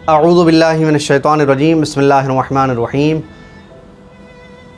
अऊज़ु बिल्लाहि मिनश्शैतानिर्रजीम बिस्मिल्लाहिर्रहमानिर्रहीम।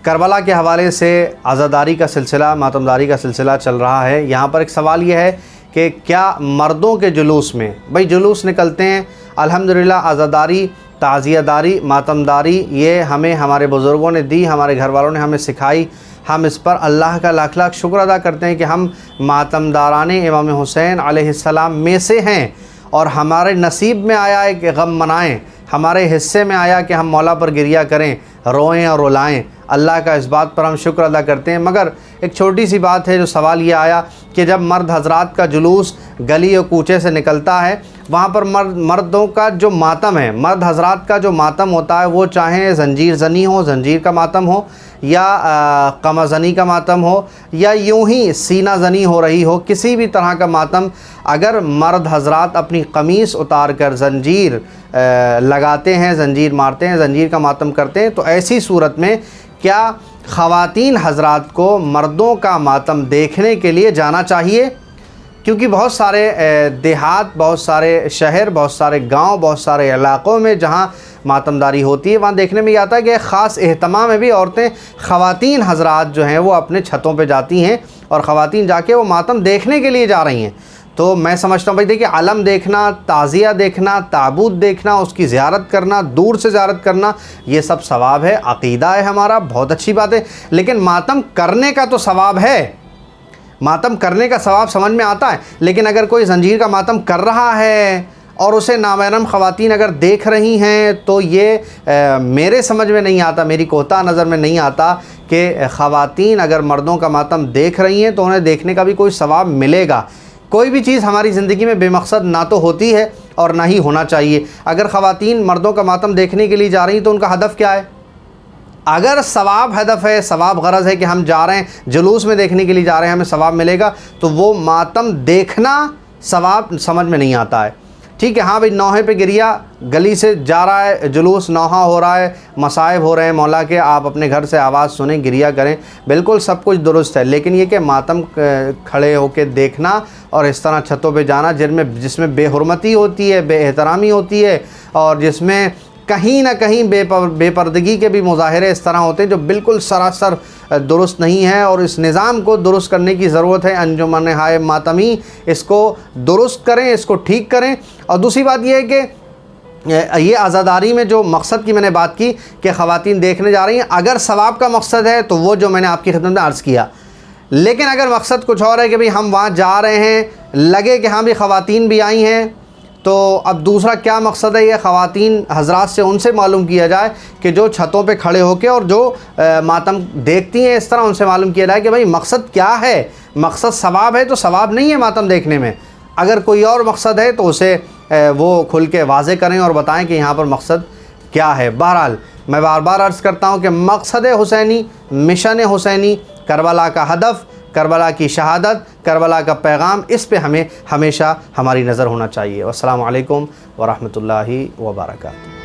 करबला के हवाले से आज़ादारी का सिलसिला, मातमदारी का सिलसिला चल रहा है। यहाँ पर एक सवाल यह है कि क्या मर्दों के जुलूस में, भाई जुलूस निकलते हैं, अल्हम्दुलिल्लाह आज़ादारी, ताज़ियादारी, मातमदारी ये हमें हमारे बुज़ुर्गों ने दी, हमारे घर वालों ने हमें सिखाई। हम इस पर अल्लाह का लाख लाख शुक्र अदा करते हैं कि हम मातमदारान इमाम हुसैन अलैहिस्सलाम में से हैं और हमारे नसीब में आया है कि गम मनाएं, हमारे हिस्से में आया कि हम मौला पर गिरिया करें, रोएं और रुलाएं। अल्लाह का इस बात पर हम शुक्र अदा करते हैं। मगर एक छोटी सी बात है, जो सवाल ये आया कि जब मर्द हजरात का जुलूस गली और कूचे से निकलता है, वहाँ पर मर्दों का जो मातम है, मर्द हजरात का जो मातम होता है, वो चाहे जंजीर ज़नी हो, जंजीर का मातम हो, या कमा ज़नी का मातम हो, या यूं ही सीना ज़नी हो रही हो, किसी भी तरह का मातम, अगर मर्द हजरात अपनी कमीज़ उतार कर जंजीर लगाते हैं, जंजीर मारते हैं, जंजीर का मातम करते हैं, तो ऐसी सूरत में क्या ख़वातीन हजरात को मर्दों का मातम देखने के लिए जाना चाहिए? क्योंकि बहुत सारे देहात, बहुत सारे शहर, बहुत सारे गांव, बहुत सारे इलाक़ों में जहां मातमदारी होती है, वहाँ देखने में ये आता है कि ख़ास एहतमाम में भी औरतें, ख़वातीन हजरात जो हैं वो अपने छतों पे जाती हैं और ख़वातीन जाके वो मातम देखने के लिए जा रही हैं। तो मैं समझता हूँ भाई देखिए, अलम देखना, ताज़िया देखना, ताबूत देखना, उसकी ज़ियारत करना, दूर से ज़ियारत करना, ये सब सवाब है, अक़ीदा है हमारा, बहुत अच्छी बात है। लेकिन मातम करने का तो सवाब है, मातम करने का सवाब समझ में आता है। लेकिन अगर कोई जंजीर का मातम कर रहा है और उसे नामहरम ख़वातीन अगर देख रही हैं, तो ये मेरे समझ में नहीं आता, मेरी कोता नज़र में नहीं आता कि ख़वातीन अगर मर्दों का मातम देख रही हैं तो उन्हें देखने का भी कोई सवाब मिलेगा। कोई भी चीज़ हमारी ज़िंदगी में बेमकसद ना तो होती है और ना ही होना चाहिए। अगर ख़वातीन मर्दों का मातम देखने के लिए जा रही हैं तो उनका हदफ़ क्या है? अगर सवाब हदफ़ है, सवाब गरज़ है कि हम जा रहे हैं, जुलूस में देखने के लिए जा रहे हैं, हमें सवाब मिलेगा, तो वो मातम देखना सवाब समझ में नहीं आता है। ठीक है, हाँ भाई, नौहे पे गिरिया, गली से जा रहा है जुलूस, नौहा हो रहा है, मसाइब हो रहे हैं मौला के, आप अपने घर से आवाज़ सुने, गिरिया करें, बिल्कुल सब कुछ दुरुस्त है। लेकिन ये कि मातम खड़े होकर देखना और इस तरह छतों पे जाना जिसमें बेहुरमती होती है, बेएहतरामी होती है, और जिसमें कहीं ना कहीं बेपर्दगी के भी मुज़ाहिरे इस तरह होते हैं जो बिल्कुल सरासर दुरुस्त नहीं है, और इस निज़ाम को दुरुस्त करने की ज़रूरत है। अंजुमन हाय मातमी इसको दुरुस्त करें, इसको ठीक करें। और दूसरी बात यह है कि ये आज़ादारी में जो मकसद की मैंने बात की कि ख़वातीन देखने जा रही हैं, अगर सवाब का मकसद है तो वो जो मैंने आपकी खिदमत में अर्ज़ किया। लेकिन अगर मकसद कुछ और है कि भाई हम वहाँ जा रहे हैं, लगे कि हाँ भी ख़वातीन भी आई हैं, तो अब दूसरा क्या मकसद है, ये ख़वातीन हजरात से उनसे मालूम किया जाए कि जो छतों पे खड़े होकर और जो मातम देखती हैं, इस तरह उनसे मालूम किया जाए कि भाई मकसद क्या है। मकसद सवाब है तो सवाब नहीं है मातम देखने में, अगर कोई और मकसद है तो उसे वो खुल के वाज़े करें और बताएं कि यहाँ पर मकसद क्या है। बहरहाल मैं बार बार अर्ज़ करता हूँ कि मकसद हुसैनी, मिशन हुसैनी, करबला का हदफ़, करबला की शहादत, करबला का पैगाम, इस पे हमें हमेशा हमारी नज़र होना चाहिए। अस्सलामु अलैकुम व रहमतुल्लाहि व बरकातुहू।